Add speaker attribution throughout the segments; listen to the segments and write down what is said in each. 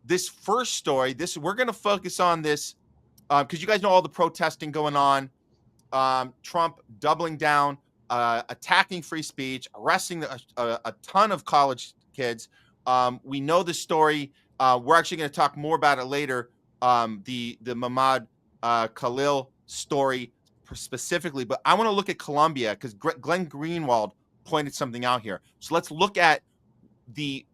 Speaker 1: this first story, we're going to focus on this because you guys know all the protesting going on. Trump doubling down, attacking free speech, arresting a ton of college kids. We know the story. We're actually going to talk more about it later. The Mahmoud Khalil story specifically, but I want to look at Colombia because Glenn Greenwald pointed something out here. So let's look at the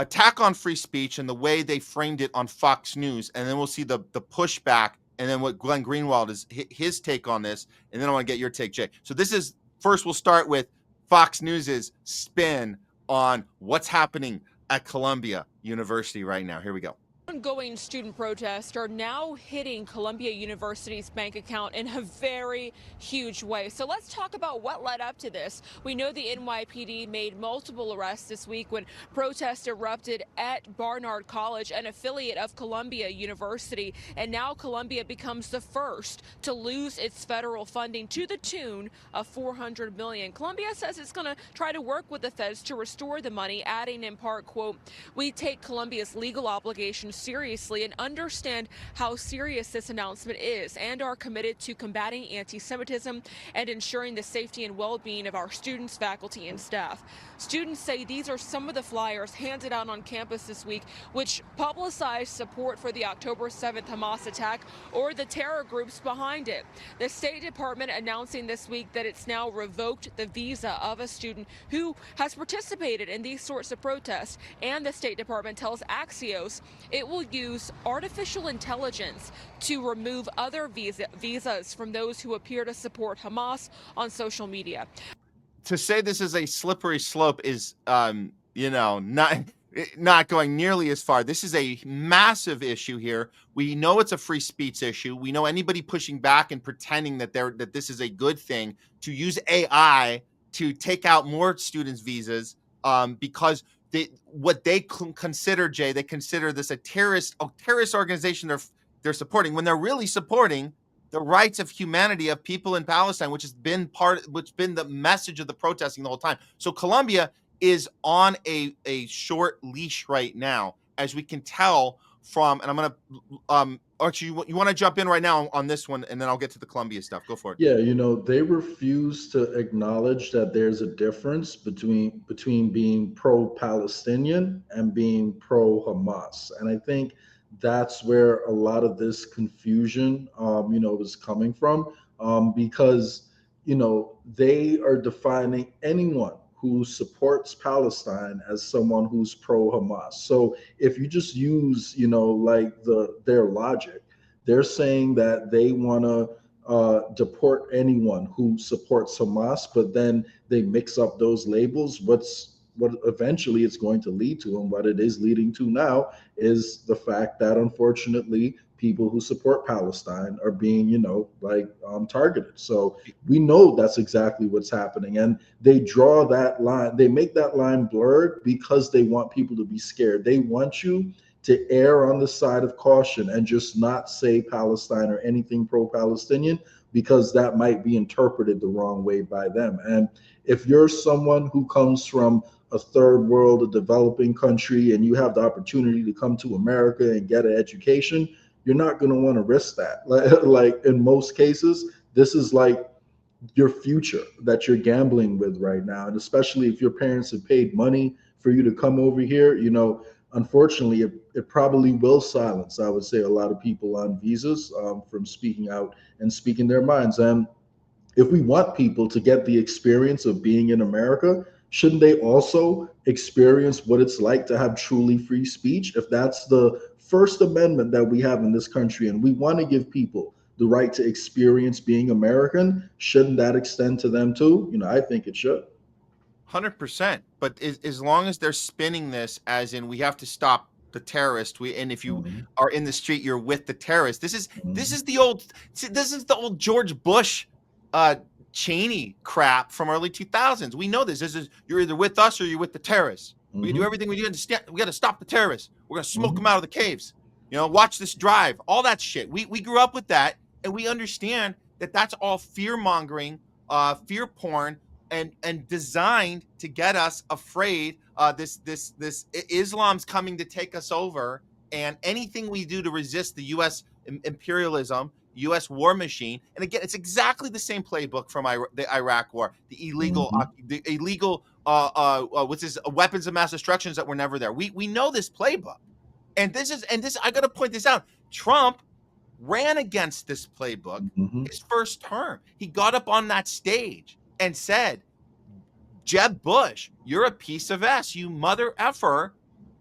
Speaker 1: attack on free speech and the way they framed it on Fox News, and then we'll see the pushback, and then what Glenn Greenwald is his take on this, and then I want to get your take, Jay. So this is first. We'll start with Fox News's spin on what's happening at Columbia University right now. Here we go.
Speaker 2: Ongoing student protests are now hitting Columbia University's bank account in a very huge way. So let's talk about what led up to this. We know the NYPD made multiple arrests this week when protests erupted at Barnard College, an affiliate of Columbia University. And now Columbia becomes the first to lose its federal funding to the tune of $400 million. Columbia says it's going to try to work with the feds to restore the money, adding in part, quote, "We take Columbia's legal obligations seriously and understand how serious this announcement is and are committed to combating anti-Semitism and ensuring the safety and well-being of our students, faculty, and staff." Students say these are some of the flyers handed out on campus this week, which publicized support for the October 7th Hamas attack or the terror groups behind it. The State Department announcing this week that it's now revoked the visa of a student who has participated in these sorts of protests, and the State Department tells Axios it will use artificial intelligence to remove other visas from those who appear to support Hamas on social media.
Speaker 1: To say this is a slippery slope is, not going nearly as far. This is a massive issue here. We know it's a free speech issue. We know anybody pushing back and pretending that this is a good thing to use AI to take out more students' visas because what they consider, Jay, they consider this a terrorist organization they're supporting when they're really supporting the rights of humanity of people in Palestine, which has been the message of the protesting the whole time. So Colombia is on a short leash right now, as we can tell from, and I'm going to, Archie, you want to jump in right now on this one, and then I'll get to the Colombia stuff. Go for it.
Speaker 3: Yeah, they refuse to acknowledge that there's a difference between being pro-Palestinian and being pro-Hamas. And I think that's where a lot of this confusion, is coming from, because, they are defining anyone who supports Palestine as someone who's pro-Hamas. So if you just use, their logic, they're saying that they want to deport anyone who supports Hamas, but then they mix up those labels. What eventually it's going to lead to, and what it is leading to now, is the fact that unfortunately people who support Palestine are being, targeted. So we know that's exactly what's happening. And they draw that line, they make that line blurred because they want people to be scared. They want you to err on the side of caution and just not say Palestine or anything pro-Palestinian, because that might be interpreted the wrong way by them. And if you're someone who comes from a third world, a developing country, and you have the opportunity to come to America and get an education, you're not going to want to risk that. Like in most cases, this is like your future that you're gambling with right now. And especially if your parents have paid money for you to come over here, unfortunately, it probably will silence, I would say, a lot of people on visas from speaking out and speaking their minds. And if we want people to get the experience of being in America, shouldn't they also experience what it's like to have truly free speech? If that's the First Amendment that we have in this country, and we want to give people the right to experience being American, shouldn't that extend to them too? I think it should.
Speaker 1: 100%. But as long as they're spinning this as in we have to stop the terrorist, and if you are in the street, you're with the terrorist. This is the old George Bush, Cheney crap from early 2000s. We know this. This is, you're either with us or you're with the terrorists. We do everything we do to we got to stop the terrorists. We're gonna smoke them out of the caves. Watch this drive. All that shit. We grew up with that, and we understand that that's all fear mongering, fear porn, and designed to get us afraid. This Islam's coming to take us over, and anything we do to resist the U.S. imperialism, U.S. war machine. And again, it's exactly the same playbook from the Iraq War, the
Speaker 3: Mhm.
Speaker 1: illegal what's this, weapons of mass destructions that were never there. We know this playbook, and this I got to point this out. Trump ran against this playbook
Speaker 3: Mhm.
Speaker 1: his first term. He got up on that stage and said, Jeb Bush, you're a piece of S, you mother effer.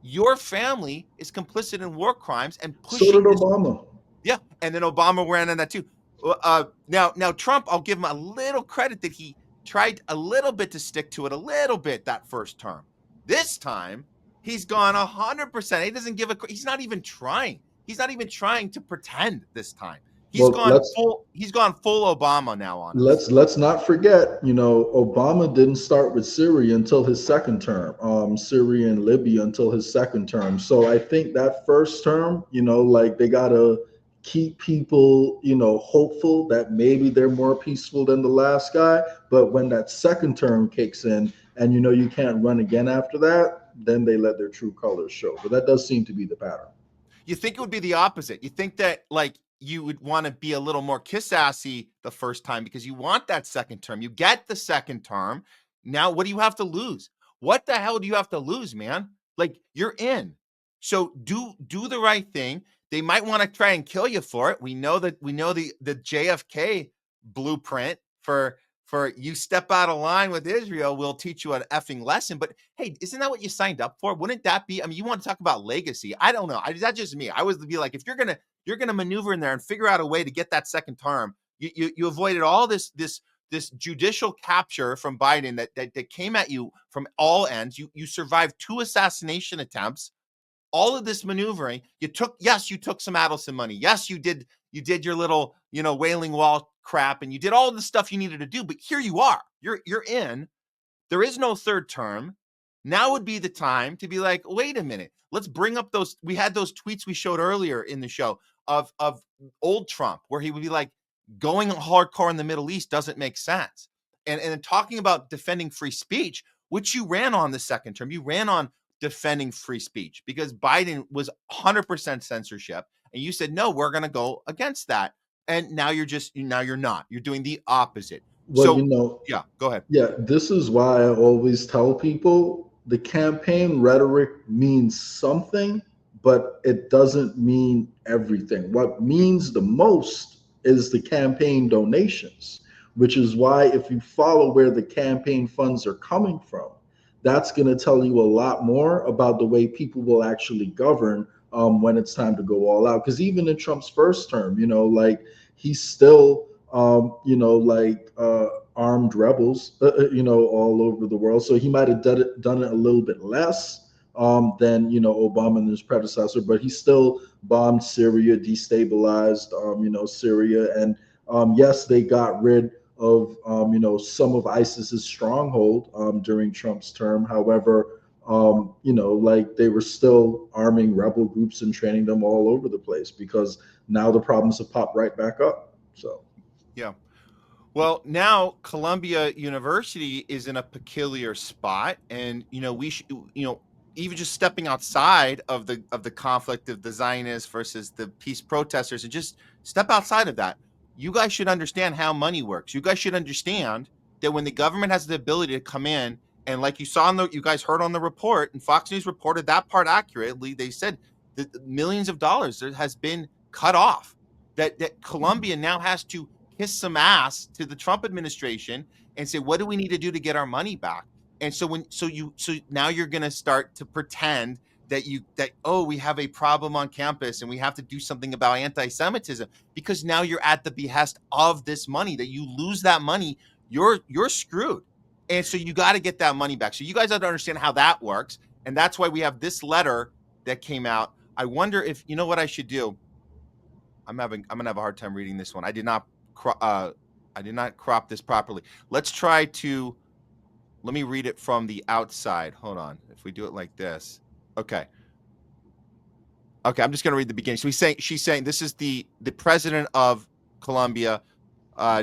Speaker 1: Your family is complicit in war crimes and
Speaker 3: So did
Speaker 1: pushing this.
Speaker 3: Obama.
Speaker 1: Yeah, and then Obama ran on that too. Now Trump, I'll give him a little credit that he tried a little bit to stick to it a little bit that first term. This time, he's gone 100%. He doesn't give a. He's not even trying. He's not even trying to pretend this time. He's
Speaker 3: Well,
Speaker 1: gone full. He's gone full Obama now on us.
Speaker 3: let's not forget, Obama didn't start with Syria until his second term. Syria and Libya until his second term. So I think that first term, like they gotta keep people, hopeful that maybe they're more peaceful than the last guy. But when that second term kicks in, and you can't run again after that, then they let their true colors show. But that does seem to be the pattern.
Speaker 1: You think it would be the opposite. You think that like you would want to be a little more kiss assy the first time because you want that second term. You get the second term. Now, what do you have to lose? What the hell do you have to lose, man? Like you're in. So do the right thing. They might want to try and kill you for it. We know the JFK blueprint for you step out of line with Israel, we'll teach you an effing lesson. But hey, isn't that what you signed up for? Wouldn't that be? I mean, you want to talk about legacy? I don't know. That's just me. I was to be like, if you're gonna maneuver in there and figure out a way to get that second term, you avoided all this judicial capture from Biden that came at you from all ends. You survived 2 assassination attempts, all of this maneuvering. You took some Adelson money. Yes, you did your little, Wailing Wall crap, and you did all the stuff you needed to do, but here you are. You're in. There is no third term. Now would be the time to be like, wait a minute. Let's bring up those. We had those tweets we showed earlier in the show of old Trump, where he would be like, going hardcore in the Middle East doesn't make sense. And talking about defending free speech, which you ran on the second term. You ran on defending free speech because Biden was 100% censorship. And you said, no, we're going to go against that. And now you're not. You're doing the opposite.
Speaker 3: Well,
Speaker 1: So, yeah, go ahead.
Speaker 3: yeah, this is why I always tell people the campaign rhetoric means something, but it doesn't mean everything. What means the most is the campaign donations, which is why if you follow where the campaign funds are coming from, that's going to tell you a lot more about the way people will actually govern when it's time to go all out. Because even in Trump's first term, like he's still, armed rebels, all over the world. So he might have done it a little bit less than Obama and his predecessor, but he still bombed Syria, destabilized Syria, and yes, they got rid of some of ISIS's stronghold during Trump's term. However, like they were still arming rebel groups and training them all over the place because now the problems have popped right back up. So
Speaker 1: Yeah. Well, now Columbia University is in a peculiar spot, and we should, even just stepping outside of the conflict of the Zionists versus the peace protesters, and just step outside of that. You guys should understand how money works. You guys should understand that when the government has the ability to come in, and like you guys heard on the report, and Fox News reported that part accurately. They said that millions of dollars has been cut off. That Columbia now has to kiss some ass to the Trump administration and say, what do we need to do to get our money back? And so now you're going to start to pretend that we have a problem on campus and we have to do something about anti-Semitism because now you're at the behest of this money. That you lose that money, you're screwed. And so you got to get that money back. So you guys have to understand how that works. And that's why we have this letter that came out. I wonder if what I should do. I'm gonna have a hard time reading this one. I did not crop this properly. Let me read it from the outside. Hold on. If we do it like this. Okay. I'm just going to read the beginning. So she's saying, this is the president of Columbia.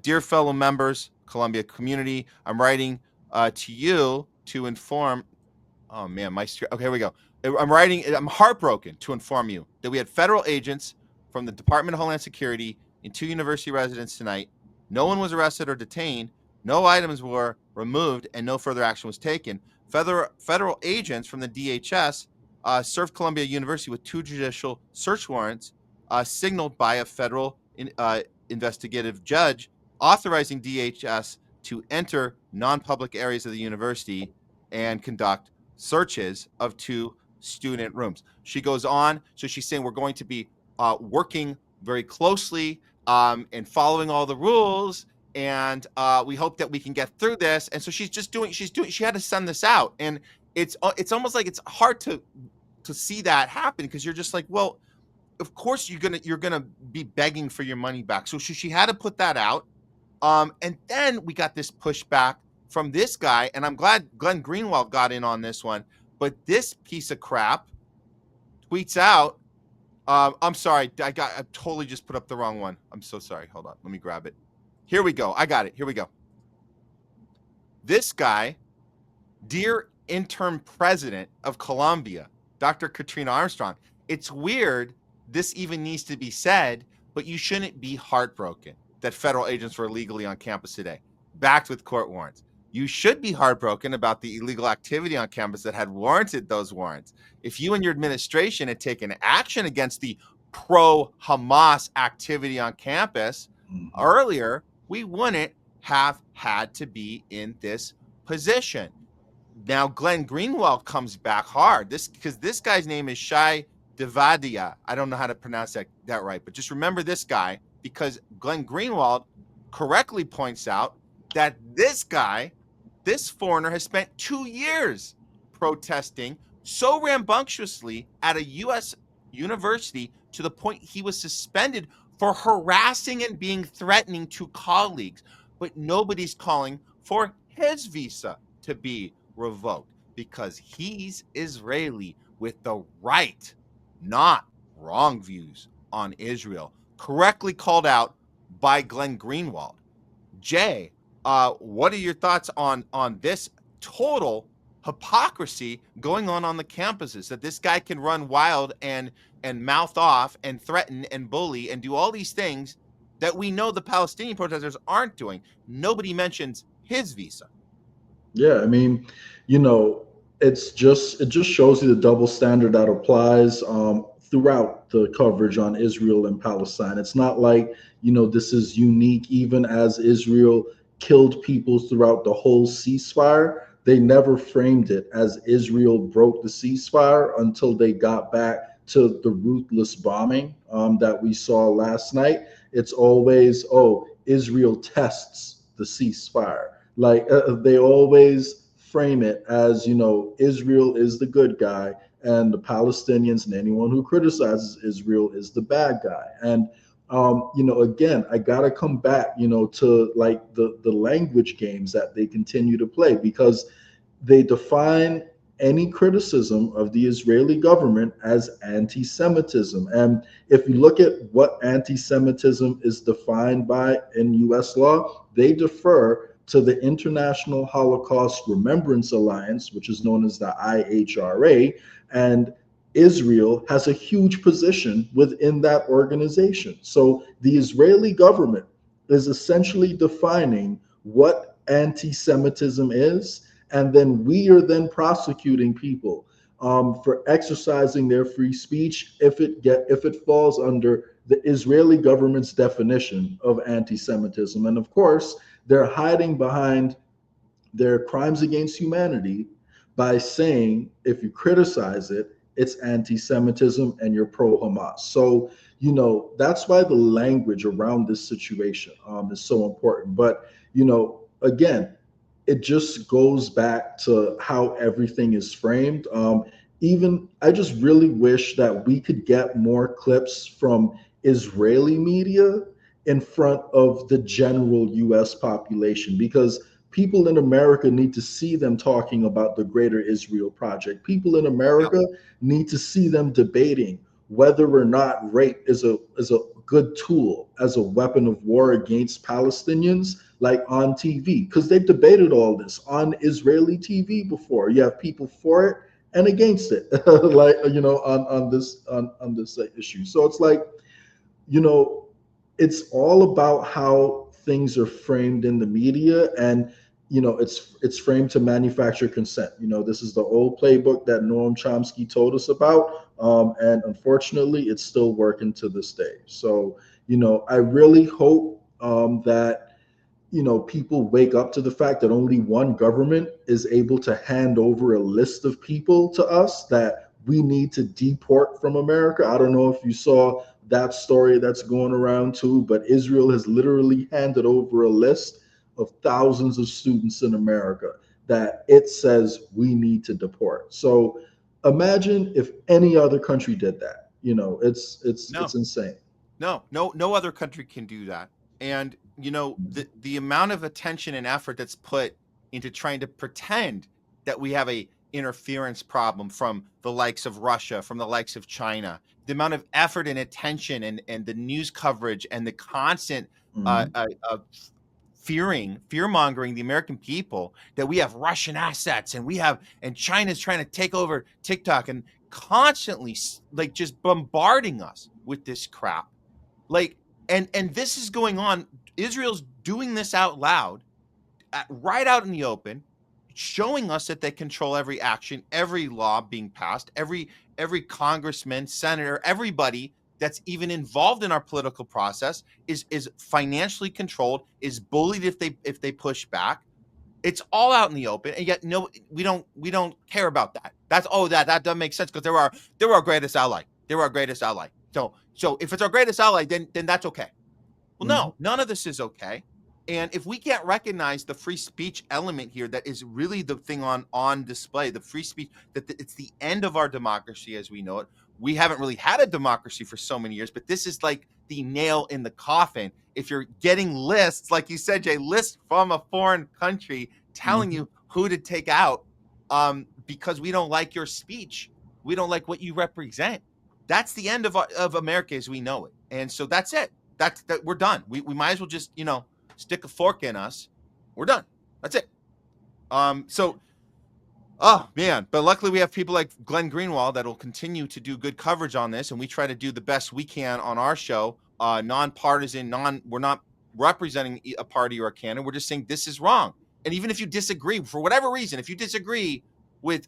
Speaker 1: Dear fellow members, Columbia community, I'm writing to you to inform. Oh man, okay, here we go. I'm heartbroken to inform you that we had federal agents from the Department of Homeland Security in 2 university residences tonight. No one was arrested or detained. No items were removed, and no further action was taken. Federal agents from the DHS served Columbia University with 2 judicial search warrants, signaled by a federal investigative judge authorizing DHS to enter non-public areas of the university and conduct searches of 2 student rooms. She goes on, so she's saying we're going to be working very closely and following all the rules, and we hope that we can get through this. And so she had to send this out, and it's almost like it's hard to see that happen, because you're just like, well, of course you're gonna be begging for your money back. So she had to put that out, and then we got this pushback from this guy, and I'm glad Glenn Greenwald got in on this one. But this piece of crap tweets out, I'm sorry, I totally just put up the wrong one. I'm so sorry. Hold on, let me grab it. Here we go. I got it. Here we go. This guy, dear interim president of Columbia, Dr. Katrina Armstrong. It's weird this even needs to be said, but you shouldn't be heartbroken that federal agents were illegally on campus today, backed with court warrants. You should be heartbroken about the illegal activity on campus that had warranted those warrants. If you and your administration had taken action against the pro-Hamas activity on campus earlier, we wouldn't have had to be in this position. Now, Glenn Greenwald comes back hard. Because this guy's name is Shai Devadia. I don't know how to pronounce that right, but just remember this guy, because Glenn Greenwald correctly points out that this guy, this foreigner, has spent 2 years protesting so rambunctiously at a U.S. university to the point he was suspended for harassing and being threatening to colleagues. But nobody's calling for his visa to be revoked, because he's Israeli with the right, not wrong views on Israel, correctly called out by Glenn Greenwald. Jay, what are your thoughts on this total hypocrisy going on the campuses, that this guy can run wild and mouth off and threaten and bully and do all these things that we know the Palestinian protesters aren't doing? Nobody mentions his visa.
Speaker 3: Yeah, I mean, it just shows you the double standard that applies throughout the coverage on Israel and Palestine. It's not like, this is unique. Even as Israel killed people throughout the whole ceasefire, they never framed it as Israel broke the ceasefire until they got back to the ruthless bombing that we saw last night. It's always, Israel tests the ceasefire. Like they always frame it as, Israel is the good guy and the Palestinians and anyone who criticizes Israel is the bad guy. And, again, I got to come back, to like the language games that they continue to play, because they define any criticism of the Israeli government as anti-Semitism. And if you look at what anti-Semitism is defined by in US law, they defer to the International Holocaust Remembrance Alliance, which is known as the IHRA, and Israel has a huge position within that organization. So the Israeli government is essentially defining what anti-Semitism is, and then we are then prosecuting people for exercising their free speech if it falls under the Israeli government's definition of anti-Semitism. And of course, they're hiding behind their crimes against humanity by saying if you criticize it, it's anti-Semitism and you're pro-Hamas. So, that's why the language around this situation is so important. But, again, it just goes back to how everything is framed. Even I just really wish that we could get more clips from Israeli media in front of the general US population, because people in America need to see them talking about the Greater Israel Project. People in America need to see them debating whether or not rape is a good tool as a weapon of war against Palestinians, like on TV, because they've debated all this on Israeli TV before. You have people for it and against it, like on this issue. So it's like, you know, it's all about how things are framed in the media, and it's framed to manufacture consent. This is the old playbook that Noam Chomsky told us about, and unfortunately it's still working to this day. So I really hope that people wake up to the fact that only one government is able to hand over a list of people to us that we need to deport from America. I don't know if you saw that story that's going around too, but Israel has literally handed over a list of thousands of students in America that it says we need to deport. So imagine if any other country did that. It's insane.
Speaker 1: No other country can do that. And the amount of attention and effort that's put into trying to pretend that we have a interference problem from the likes of Russia, from the likes of China, the amount of effort and attention and the news coverage and the constant fear mongering the American people that we have Russian assets and China's trying to take over TikTok and constantly like just bombarding us with this crap. Like, and this is going on. Israel's doing this out loud, right out in the open, showing us that they control every action, every law being passed, every congressman, senator, everybody that's even involved in our political process is financially controlled, is bullied if they push back. It's all out in the open, and yet we don't care about that. That doesn't make sense because they're our greatest ally. They're our greatest ally. So if it's our greatest ally, then that's okay. Well, no, none of this is okay. And if we can't recognize the free speech element here, that is really the thing on display, the free speech, it's the end of our democracy as we know it. We haven't really had a democracy for so many years, but this is like the nail in the coffin. If you're getting lists, like you said, Jay, lists from a foreign country telling you who to take out because we don't like your speech, we don't like what you represent. That's the end of America as we know it. And so that's it. That we're done. We might as well just, stick a fork in us. We're done. That's it. Oh man, but luckily we have people like Glenn Greenwald that will continue to do good coverage on this, and we try to do the best we can on our show, nonpartisan, we're not representing a party or a candidate. We're just saying this is wrong. And even if you disagree for whatever reason, if you disagree with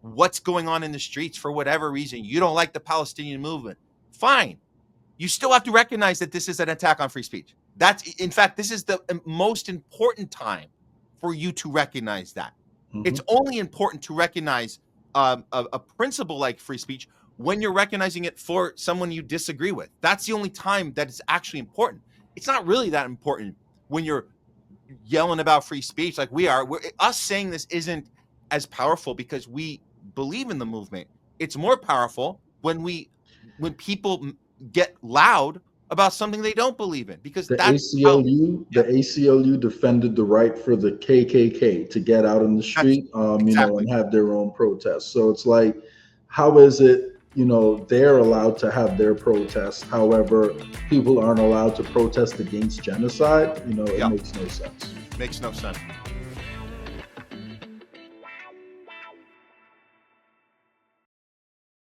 Speaker 1: what's going on in the streets for whatever reason, you don't like the Palestinian movement, fine. You still have to recognize that this is an attack on free speech. In fact, this is the most important time for you to recognize that. It's only important to recognize a principle like free speech when you're recognizing it for someone you disagree with. That's the only time that it's actually important. It's not really that important when you're yelling about free speech like we are. Us saying this isn't as powerful because we believe in the movement. It's more powerful when people get loud about something they don't believe in, because
Speaker 3: the ACLU defended the right for the KKK to get out in the street, and have their own protests. So it's like, how is it, they're allowed to have their protests, however, people aren't allowed to protest against genocide? It makes no sense.
Speaker 1: Makes no sense.